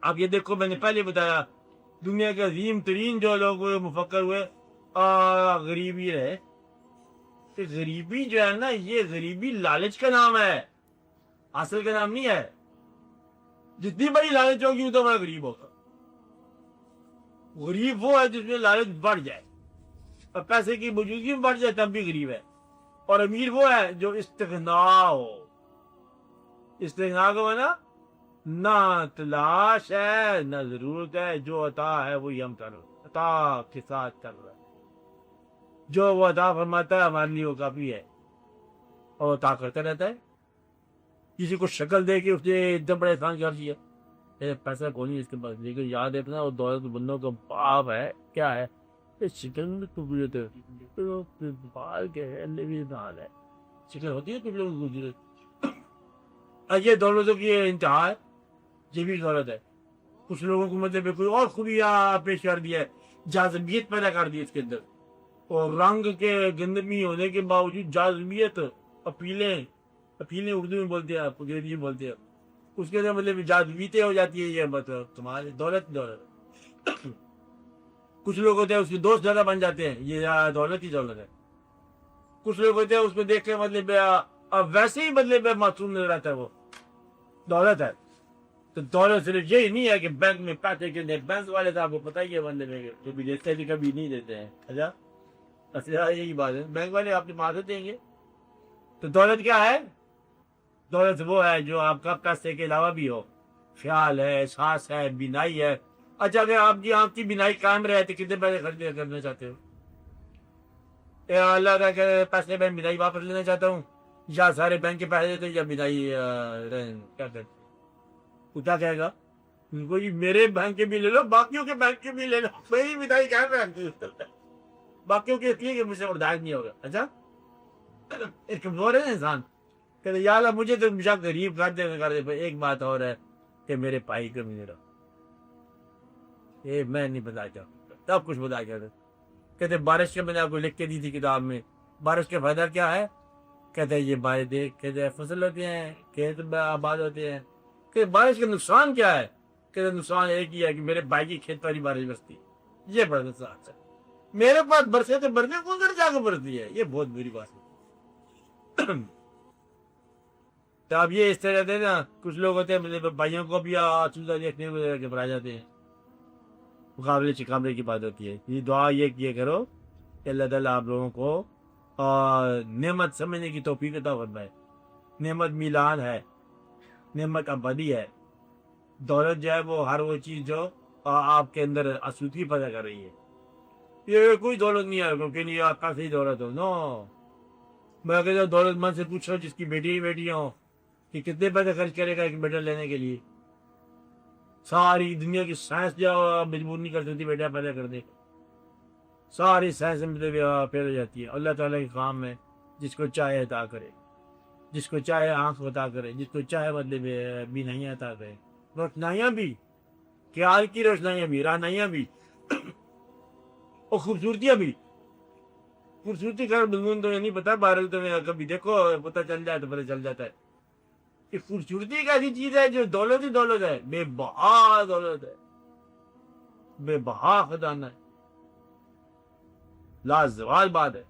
آپ یہ دیکھو میں نے پہلے بتایا دنیا کے عظیم ترین جو لوگ ہوئے مفکر ہوئے غریبی رہے. کہ غریبی جو ہے نا یہ غریبی لالچ کا نام ہے, اصل کا نام نہیں ہے. جتنی بڑی لالچ ہوگی اتنا بڑا غریب ہوگا. غریب وہ ہے جس میں لالچ بڑھ جائے اور پیسے کی موجودگی میں بڑھ جائے تب بھی غریب ہے. اور امیر وہ ہے جو استغنا ہو. استغنا کو ہے نا نہ تلاش ہے نہ ضرورت ہے, جو عطا ہے وہی ہم کر رہے ہیں, عطا کے ساتھ کر رہے ہیں. جو وہ عطا فرماتا ہے ہمارے لیے وہ کافی ہے اور عطا کرتا رہتا ہے. کسی کو شکل دے کے اس نے ایک دم بڑا احسان کر دیا, پیسہ کون نہیں اس کے پاس, لیکن یاد رکھنا وہ دولت بندوں کا باپ ہے. کیا ہے شکل میں قبولیت بال کے ہے, شکل ہوتی ہے کچھ لوگوں کی قبولیت. یہ دولتوں کی انتہا ہے, یہ بھی دولت ہے. کچھ لوگوں کو مطلب کوئی اور خوبیاں پیش کر دیا ہے, جاذبیت پیدا کر دی اس کے اندر, اور رنگ کے گندمی ہونے کے باوجود جاذبیت, اپیلیں اردو میں بولتے ہیں, آپ انگریزی میں بولتے ہیں, اس کے اندر مطلب جاذبیتیں ہو جاتی ہے. یہ مطلب تمہاری دولت. کچھ لوگ ہوتے ہیں اس کے دوست زیادہ بن جاتے ہیں, یہ دولت ہی دولت ہے. کچھ لوگ ہوتے ہیں اس میں دیکھ کے مطلب ویسے ہی مطلب معصوم نظر آتا ہے, وہ دولت ہے. تو دولت صرف یہی نہیں ہے کہ بینک میں پیسے کے بینک والے صاحب کو پتہ ہی ہے بندے میں جو بھی دیتے ہیں کبھی نہیں دیتے ہیں. اچھا یہی بات ہے, بینک والے اپنی معذرت دیں گے. تو دولت کیا ہے؟ دولت وہ ہے جو آپ کا پیسے کے علاوہ بھی ہو, خیال ہے, احساس ہے, بینائی ہے. اچھا اگر آپ کی بینائی قائم رہے تو کتنے پیسے خرچ کرنا چاہتے ہو؟ اللہ کا پیسے میں بینائی واپس لینا چاہتا ہوں, یا سارے بینک کے پیسے دیتے یا بینائی کیا کرتے, وہ کیا کہے گا؟ کوئی میرے بینک کے بھی لے لو, باقیوں کے بینک کے بھی لے لو, میری بینائی کیا باقیوں کے اس لیے کہ مجھ سے برداشت نہیں ہوگا. اچھا ایک کمزور ہے نا انسان, کہتے یا اللہ مجھے تو مجھے غریب کر دے. ایک بات اور ہے کہ میرے بھائی کو بھی رہو, یہ میں نہیں بتاتا, سب کچھ بتا کر. کہتے بارش کے میں نے آپ کو لکھ کے دی تھی کتاب میں, بارش کا فائدہ کیا ہے؟ کہتے ہیں یہ بارش دیکھ, کہتے فصل ہوتے ہیں, کھیت آباد ہوتے ہیں. کہ بارش کا نقصان کیا ہے؟ کہتے نقصان ایک ہی ہے کہ میرے بھائی کی کھیت پر ہی بارش برستی, یہ بڑا نقصان ہے. میرے پاس برسے تو برسے کو ادھر جا کے برستی ہے, یہ بہت بری بات ہے. تو اب یہ اس طرح رہتے ہیں نا, کچھ لوگ ہوتے ہیں مطلب بھائیوں کو بھی آسودہ دیکھنے کو گھبرا جاتے ہیں. مقابلے چکامرے کی بات ہوتی ہے. یہ دعا یہ کیے کرو کہ اللہ تعالیٰ آپ لوگوں کو نعمت سمجھنے کی توفیق عطا فرمائے. نعمت میلان ہے, نعمت ابدی ہے. دولت جو ہے وہ ہر وہ چیز جو آپ کے اندر آسودگی پیدا کر رہی ہے. یہ کوئی دولت نہیں ہے کیونکہ نہیں آپ کا صحیح دولت ہو. نو, میں کہتا ہوں دولت مند سے پوچھو جس کی بیٹیاں ہوں کہ کتنے پیسے خرچ کرے گا ایک بیٹا لینے کے لیے. ساری دنیا کی سائنس جو مجبور نہیں کر سکتی بیٹا پیدا کر دے. ساری سائنس مطلب پیدا ہو جاتی ہے. اللہ تعالیٰ کے کام میں جس کو چاہے عطا کرے, جس کو چاہے آنکھ عطا کرے, جس کو چاہے مطلب بینائیاں عطا کرے, روشنائیاں بھی, خیال کی روشنائیاں بھی, رہنائیاں بھی, اور خوبصورتیاں بھی. خوبصورتی کا مضمون تو نہیں پتا, بہرحال تو کبھی دیکھو پتہ چل جائے تو پتہ چل جاتا ہے. یہ خوبصورتی ایک ایسی چیز ہے جو دولت ہی دولت ہے, بے بہا دولت ہے, بے بہا خزانہ ہے, لازوال بات ہے.